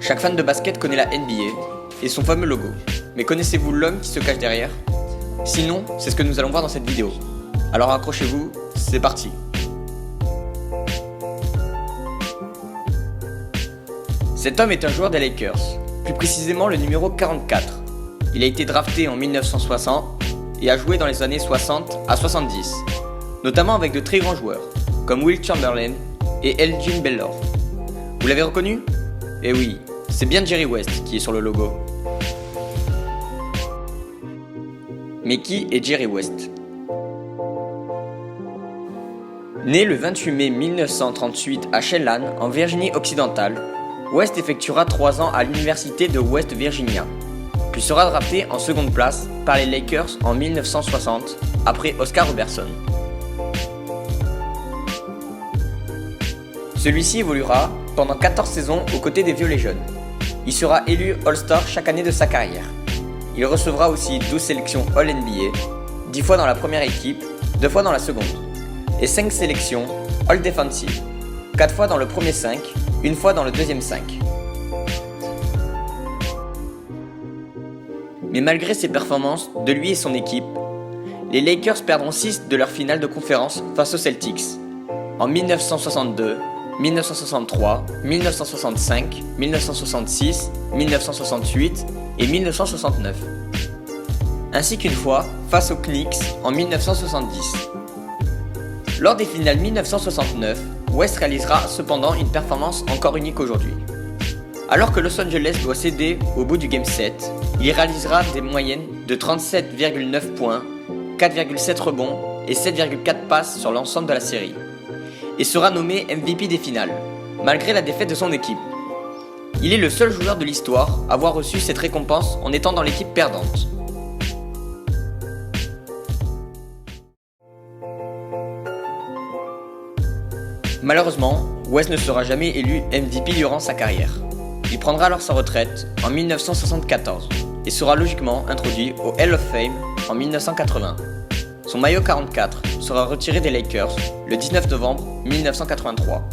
Chaque fan de basket connaît la NBA et son fameux logo. Mais connaissez-vous l'homme qui se cache derrière? Sinon, c'est ce que nous allons voir dans cette vidéo. Alors accrochez-vous, c'est parti. Cet homme est un joueur des Lakers, plus précisément le numéro 44. Il a été drafté en 1960 et a joué dans les années 60 à 70, notamment avec de très grands joueurs, comme Wilt Chamberlain et Elgin Baylor. Vous l'avez reconnu? Eh oui, c'est bien Jerry West qui est sur le logo. Mais qui est Jerry West? Né le 28 mai 1938 à Shelland, en Virginie occidentale, West effectuera 3 ans à l'université de West Virginia, puis sera drafté en seconde place par les Lakers en 1960, après Oscar Robertson. Celui-ci évoluera pendant 14 saisons aux côtés des Violets jaunes. Il sera élu All-Star chaque année de sa carrière. Il recevra aussi 12 sélections All-NBA, 10 fois dans la première équipe, 2 fois dans la seconde, et 5 sélections All-Defensive, 4 fois dans le premier 5, 1 fois dans le deuxième 5. Mais malgré ses performances de lui et son équipe, les Lakers perdront 6 de leur finale de conférence face aux Celtics en 1962, 1963, 1965, 1966, 1968 et 1969, ainsi qu'une fois face aux Knicks en 1970. Lors des finales 1969, West réalisera cependant une performance encore unique aujourd'hui. Alors que Los Angeles doit céder au bout du Game 7, il réalisera des moyennes de 37,9 points, 4,7 rebonds et 7,4 passes sur l'ensemble de la série, et sera nommé MVP des finales, malgré la défaite de son équipe. Il est le seul joueur de l'histoire à avoir reçu cette récompense en étant dans l'équipe perdante. Malheureusement, West ne sera jamais élu MVP durant sa carrière. Il prendra alors sa retraite en 1974 et sera logiquement introduit au Hall of Fame en 1980. Son maillot 44 sera retiré des Lakers le 19 novembre 1983.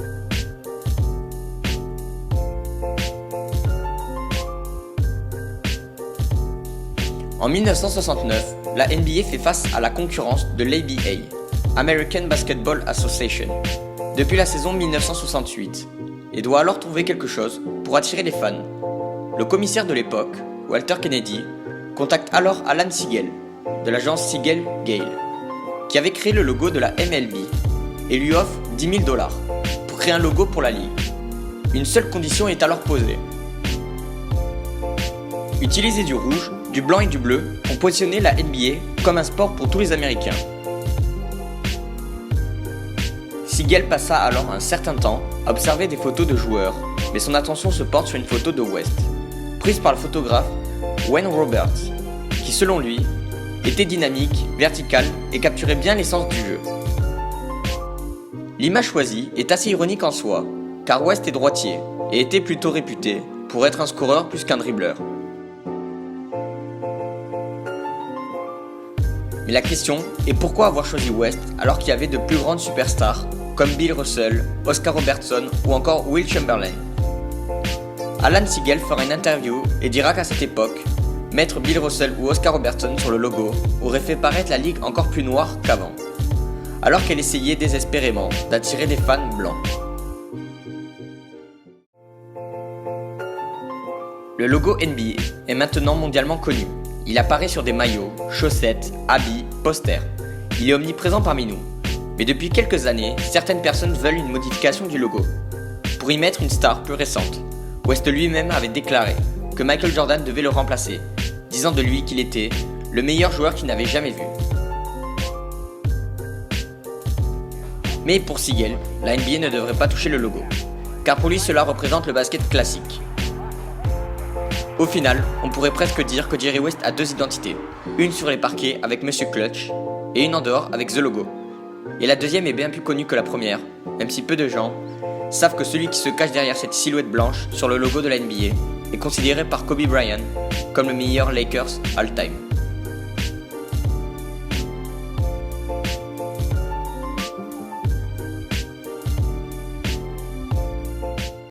En 1969, la NBA fait face à la concurrence de l'ABA, American Basketball Association, depuis la saison 1968, et doit alors trouver quelque chose pour attirer les fans. Le commissaire de l'époque, Walter Kennedy, contacte alors Alan Siegel, de l'agence Siegel-Gale, qui avait créé le logo de la MLB, et lui offre $10 000 pour créer un logo pour la ligue. Une seule condition est alors posée: utiliser du rouge, du blanc et du bleu pour positionner la NBA comme un sport pour tous les Américains. Siegel passa alors un certain temps à observer des photos de joueurs, mais son attention se porte sur une photo de West, prise par le photographe Wayne Roberts, qui selon lui était dynamique, verticale et capturait bien l'essence du jeu. L'image choisie est assez ironique en soi, car West est droitier et était plutôt réputé pour être un scoreur plus qu'un dribbleur. Mais la question est pourquoi avoir choisi West alors qu'il y avait de plus grandes superstars comme Bill Russell, Oscar Robertson ou encore Wilt Chamberlain. Alan Siegel fera une interview et dira qu'à cette époque, mettre Bill Russell ou Oscar Robertson sur le logo aurait fait paraître la ligue encore plus noire qu'avant, alors qu'elle essayait désespérément d'attirer des fans blancs. Le logo NBA est maintenant mondialement connu. Il apparaît sur des maillots, chaussettes, habits, posters. Il est omniprésent parmi nous. Mais depuis quelques années, certaines personnes veulent une modification du logo, pour y mettre une star plus récente. West lui-même avait déclaré que Michael Jordan devait le remplacer, disant de lui qu'il était le meilleur joueur qu'il n'avait jamais vu. Mais pour Siegel, la NBA ne devrait pas toucher le logo, car pour lui cela représente le basket classique. Au final, on pourrait presque dire que Jerry West a 2 identités, une sur les parquets avec Monsieur Clutch et une en dehors avec The Logo. Et la deuxième est bien plus connue que la première, même si peu de gens savent que celui qui se cache derrière cette silhouette blanche sur le logo de la NBA est considéré par Kobe Bryant comme le meilleur Lakers all-time.